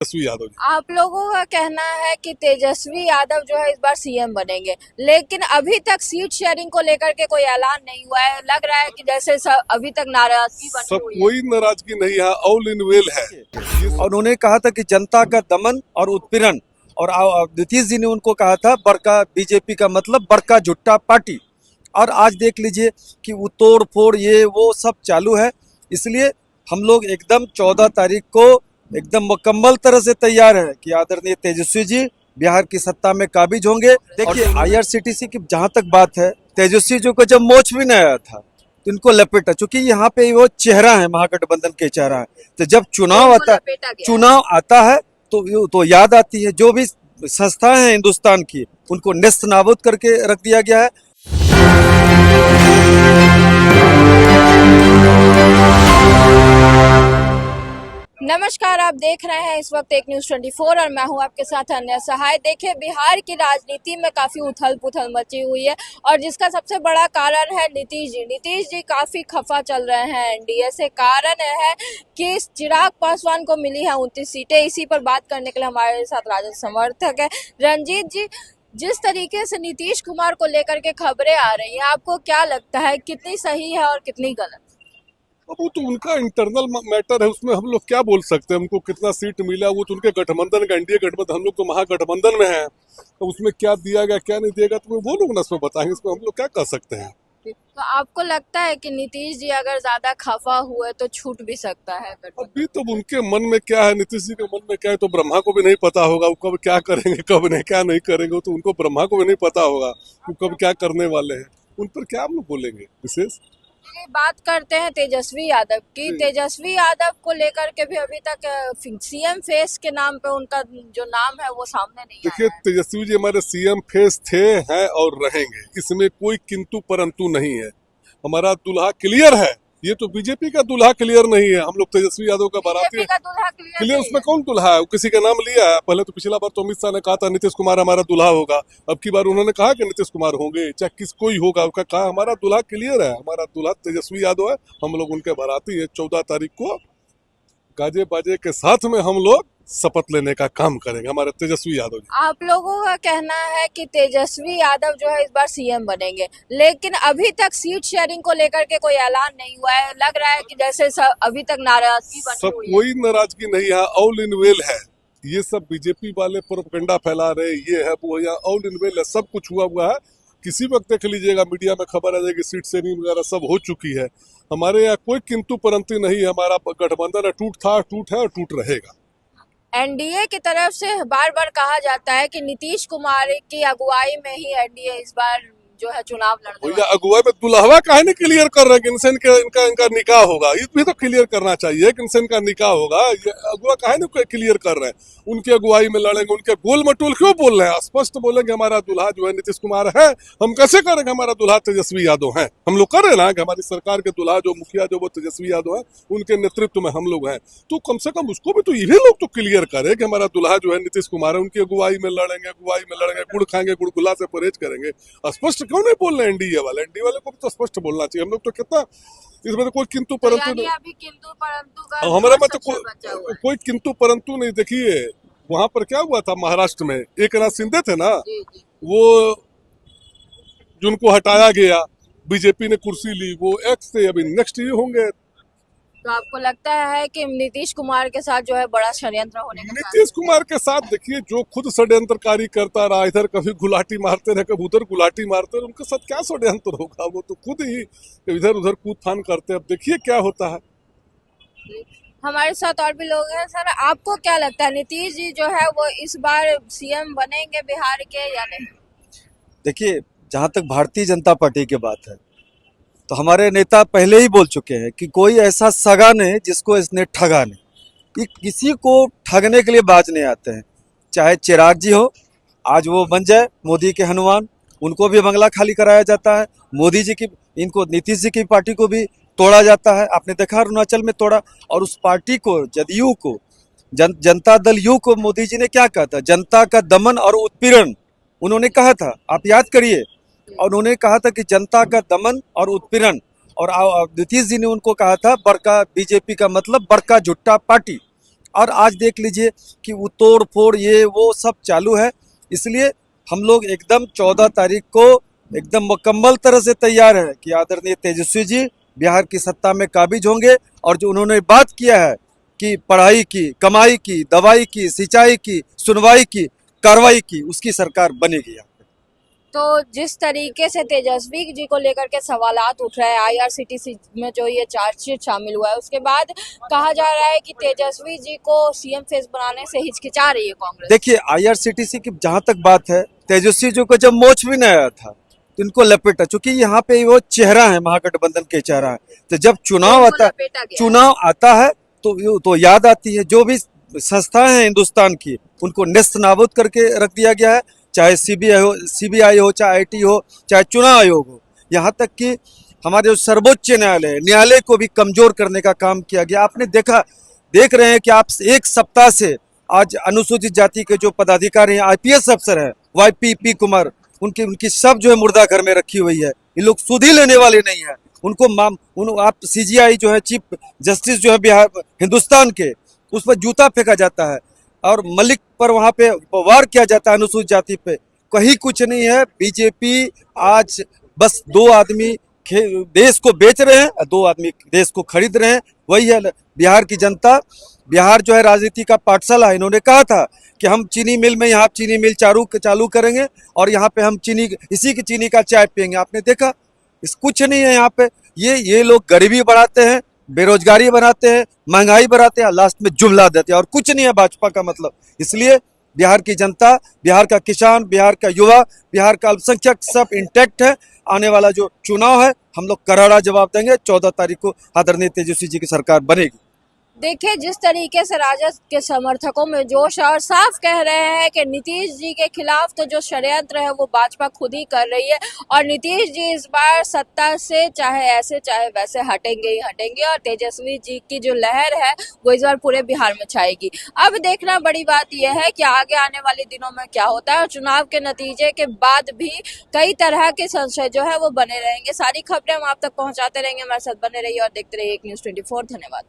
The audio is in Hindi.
तेजस्वी यादव जी। आप लोगों का कहना है कि तेजस्वी यादव जो है इस बार सीएम बनेंगे, लेकिन अभी तक सीट शेयरिंग को लेकर के कोई ऐलान नहीं हुआ है। लग रहा है कि जैसे अभी तक नाराजगी बनी सब हुई है। कोई नाराजगी नहीं है, ऑल इन वेल है। और उन्होंने कहा था कि जनता का दमन और उत्पीड़न, और नीतीश जी ने उनको कहा था बड़का बीजेपी का मतलब बड़का झुट्टा पार्टी। और आज देख लीजिए कि वो तोड़ फोड़ ये वो सब चालू है। इसलिए हम लोग एकदम 14 तारीख को एकदम मुकम्मल तरह से तैयार है कि आदरणीय तेजस्वी जी बिहार की सत्ता में काबिज होंगे। देखिए आईआरसीटीसी की जहां तक बात है, तेजस्वी जी को जब मोच भी नहीं आया था तो इनको लपेटा, चूंकि यहाँ पे वो चेहरा है, महागठबंधन के चेहरा है। तो जब चुनाव आता है तो याद आती है जो भी संस्थाएं हैं हिंदुस्तान की, उनको नेस्त नाबूद करके रख दिया गया है। नमस्कार, आप देख रहे हैं इस वक्त एक न्यूज़ 24 और मैं हूं आपके साथ अन्य सहाय। देखिए, बिहार की राजनीति में काफी उथल पुथल मची हुई है और जिसका सबसे बड़ा कारण है नीतीश जी काफी खफा चल रहे हैं एनडीए से। कारण है कि चिराग पासवान को मिली है 29 सीटें। इसी पर बात करने के लिए हमारे साथ राजद समर्थक है रंजीत जी। जिस तरीके से नीतीश कुमार को लेकर के खबरें आ रही हैं, आपको क्या लगता है कितनी सही है और कितनी गलत? अब वो तो उनका इंटरनल मैटर है, उसमें हम लोग क्या बोल सकते हैं। उनको कितना सीट मिला वो तो उनके गठबंधन का, एनडीए गठबंधन, हम लोग तो महागठबंधन में हैं, तो उसमें क्या दिया गया क्या नहीं दिया गया तो वो लोग ना उसमें बताएंगे, इसमें हम लोग क्या कर सकते हैं। तो आपको लगता है कि नीतीश जी अगर ज्यादा खफा हुए तो छूट भी सकता है गठबंधन? अभी तो उनके मन में क्या है, नीतीश जी के मन में क्या है तो ब्रह्मा को भी नहीं पता होगा। वो कब क्या करेंगे कब नहीं क्या नहीं करेंगे, तो उनको ब्रह्मा को भी नहीं पता होगा वो कब क्या करने वाले हैं। उन पर क्या हम लोग बोलेंगे विशेष। बात करते हैं तेजस्वी यादव की। तेजस्वी यादव को लेकर के भी अभी तक सीएम फेस के नाम पे उनका जो नाम है वो सामने नहीं आया देखिए, है। तेजस्वी जी हमारे सीएम फेस थे, हैं और रहेंगे, इसमें कोई किंतु परंतु नहीं है। हमारा दुल्हा क्लियर है, ये तो बीजेपी का दुल्हा क्लियर नहीं है। हम लोग तेजस्वी यादव का बाराती बीजेपी का दूल्हा क्लियर, उसमें कौन दुल्हा है? वो किसी का नाम लिया है? पहले तो पिछला बार तो अमित शाह ने कहा था नीतीश कुमार हमारा दुल्हा होगा, अब की बार उन्होंने कहा कि नीतीश कुमार होंगे, चाहे किस कोई होगा, उसका कहा हमारा दुल्हा क्लियर है, हमारा दुल्हा तेजस्वी यादव है। हम लोग उनके बाराती है 14 तारीख को, गाजे बाजे के साथ में हम लोग शपथ लेने का काम करेंगे, हमारे तेजस्वी यादव जी। आप लोगों का कहना है कि तेजस्वी यादव जो है इस बार सीएम बनेंगे, लेकिन अभी तक सीट शेयरिंग को लेकर के कोई ऐलान नहीं हुआ है। लग रहा है कि जैसे अभी तक नाराजगी बनी सब हुई है। कोई नाराजगी नहीं है, ऑल इन वेल है। ये सब बीजेपी वाले प्रोपेगेंडा फैला रहे, ये है वो है, ऑल इन वेल है, सब कुछ हुआ है। किसी वक्त देख लीजिएगा मीडिया में खबर आ जाएगी, सीट शेयरिंग वगैरह सब हो चुकी है। हमारे यहाँ कोई किंतु परंतु नहीं है। हमारा गठबंधन है, टूट था, टूट है और टूट रहेगा। एनडीए की तरफ से बार बार कहा जाता है कि नीतीश कुमार की अगुवाई में ही एनडीए इस बार जो है चुनाव लड़ने वाला है। अगुआ में दुल्हवा काहे नहीं क्लियर कर रहे हैं कि इनसे इनका निकाह होगा? ये भी तो क्लियर करना चाहिए कि इनसे इनका निकाह होगा। ये अगुआ काहे नहीं क्लियर कर रहे हैं? उनकी अगुवाई में लड़ेंगे, उनके गोल मटोल क्यों बोल रहे हैं? स्पष्ट बोलेंगे हमारा दुल्हा जो है नीतीश कुमार है। हम कैसे करेंगे? हमारा दुल्हा तेजस्वी यादव है। हम लोग कर रहे ना कि हमारी सरकार के दुल्हा जो मुखिया जो वो तेजस्वी यादव है, उनके नेतृत्व में हम लोग हैं। तो कम से कम उसको भी तो ये लोग तो क्लियर करे कि हमारा दुल्हा जो है नीतीश कुमार है, उनकी अगुवाई में लड़ेंगे, गुड़ खाएंगे, गुड़गुला से परहेज करेंगे। स्पष्ट क्यों नहीं बोल रहे? एनडीए वाले को भी तो स्पष्ट बोलना चाहिए। हम लोग तो कितना इसमें तो कोई किंतु परंतु नहीं, अभी किंतु परंतु का हमारे में तो बचा हुआ है। कोई किंतु परंतु नहीं। देखिए वहां पर क्या हुआ था महाराष्ट्र में, एक नाथ शिंदे थे ना, जी, जी। वो जिनको हटाया गया, बीजेपी ने कुर्सी ली, वो एक्स थे, अभी नेक्स्ट ये होंगे। तो आपको लगता है कि नीतीश कुमार के साथ जो है बड़ा षड्यंत्र होने का नीतीश कुमार के साथ देखिए जो खुद षड्यंत्रकारी करता रहा, इधर कभी गुलाटी मारते रहे, कभी उधर गुलाटी मारते रहे, उनके साथ क्या षड्यंत्र होगा? वो तो खुद ही इधर उधर कूद फान करते हैं। अब देखिए क्या होता है। हमारे साथ और भी लोग हैं। सर, आपको क्या लगता है नीतीश जी जो है वो इस बार सीएम बनेंगे बिहार के या नहीं? देखिए, जहां तक भारतीय जनता पार्टी की बात है तो हमारे नेता पहले ही बोल चुके हैं कि कोई ऐसा सगा नहीं जिसको इसने ठगा नहीं। किसी को ठगने के लिए बाज नहीं आते हैं। चाहे चिराग जी हो, आज वो बन जाए मोदी के हनुमान, उनको भी बंगला खाली कराया जाता है। मोदी जी की, इनको नीतीश जी की पार्टी को भी तोड़ा जाता है। आपने देखा अरुणाचल में तोड़ा। और उस पार्टी को, जदयू को, जनता दल यू को मोदी जी ने क्या कहा था? जनता का दमन और उत्पीड़न उन्होंने कहा था, आप याद करिए। और उन्होंने कहा था कि जनता का दमन और उत्पीड़न, और नीतीश जी ने उनको कहा था बड़का बीजेपी का मतलब बड़का झुट्टा पार्टी। और आज देख लीजिए कि वो तोड़ फोड़ ये वो सब चालू है। इसलिए हम लोग एकदम 14 तारीख को एकदम मुकम्मल तरह से तैयार है कि आदरणीय तेजस्वी जी बिहार की सत्ता में काबिज होंगे, और जो उन्होंने बात किया है कि पढ़ाई की, कमाई की, दवाई की, सिंचाई की, सुनवाई की, कार्रवाई की, उसकी सरकार बनेगी यहाँ पे। तो जिस तरीके से तेजस्वी जी को लेकर के सवालात उठ रहे हैं, आईआरसीटीसी में जो ये चार्जशीट शामिल हुआ है, उसके बाद कहा जा रहा है कि तेजस्वी जी को सीएम फेस बनाने से हिचकिचा रही है कांग्रेस। देखिए आईआरसीटीसी की जहां तक बात है, तेजस्वी जी को जब मोच भी नहीं आया था तो इनको लपेटा, चूंकि यहाँ पे वो चेहरा है, महागठबंधन के चेहरा है, तो जब चुनाव आता है तो याद आती है। जो भी संस्थाएं हैं हिंदुस्तान की, उनको नेस्त नाबूद करके रख दिया गया है, चाहे सीबीआई हो, चाहे आईटी हो, चाहे चुनाव आयोग हो। यहाँ तक कि हमारे जो सर्वोच्च न्यायालय को भी कमजोर करने का काम किया गया। आपने देख रहे हैं कि आप एक सप्ताह से आज अनुसूचित जाति के जो पदाधिकारी हैं, आईपीएस अफसर हैं, वाईपी कुमार, उनकी सब जो है मुर्दा घर में रखी हुई है। ये लोग सुध ही लेने वाले नहीं है। उनको आप सीजीआई जो है, चीफ जस्टिस जो है बिहार हिंदुस्तान के, उस पर जूता फेंका जाता है और मलिक पर वहां पे वार किया जाता है अनुसूचित जाति पे। कहीं कुछ नहीं है। बीजेपी आज बस 2 आदमी देश को बेच रहे हैं और 2 आदमी देश को खरीद रहे हैं। वही है बिहार की जनता। बिहार जो है राजनीति का पाठशाला। इन्होंने कहा था कि हम चीनी मिल में, यहाँ चीनी मिल चालू करेंगे और यहाँ पे हम इसी की चीनी का चाय पियेंगे। आपने देखा इस कुछ नहीं है यहाँ पे। ये लोग गरीबी बढ़ाते हैं, बेरोजगारी बढ़ाते हैं, महंगाई बढ़ाते हैं, लास्ट में जुमला देते हैं, और कुछ नहीं है भाजपा का मतलब। इसलिए बिहार की जनता, बिहार का किसान, बिहार का युवा, बिहार का अल्पसंख्यक सब इंटैक्ट है। आने वाला जो चुनाव है, हम लोग करारा जवाब देंगे। 14 तारीख को आदरणीय तेजस्वी जी की सरकार बनेगी। देखिए जिस तरीके से राजद के समर्थकों में जोश है और साफ कह रहे हैं कि नीतीश जी के खिलाफ तो जो षड्यंत्र है वो भाजपा खुद ही कर रही है, और नीतीश जी इस बार सत्ता से चाहे ऐसे चाहे वैसे हटेंगे ही हटेंगे, और तेजस्वी जी की जो लहर है वो इस बार पूरे बिहार में छाएगी। अब देखना बड़ी बात यह है कि आगे आने वाले दिनों में क्या होता है, और चुनाव के नतीजे के बाद भी कई तरह के संशय जो है वो बने रहेंगे। सारी खबरें हम आप तक पहुंचाते रहेंगे। हमारे साथ बने रहिए और देखते रहिए एक न्यूज़ 24। धन्यवाद।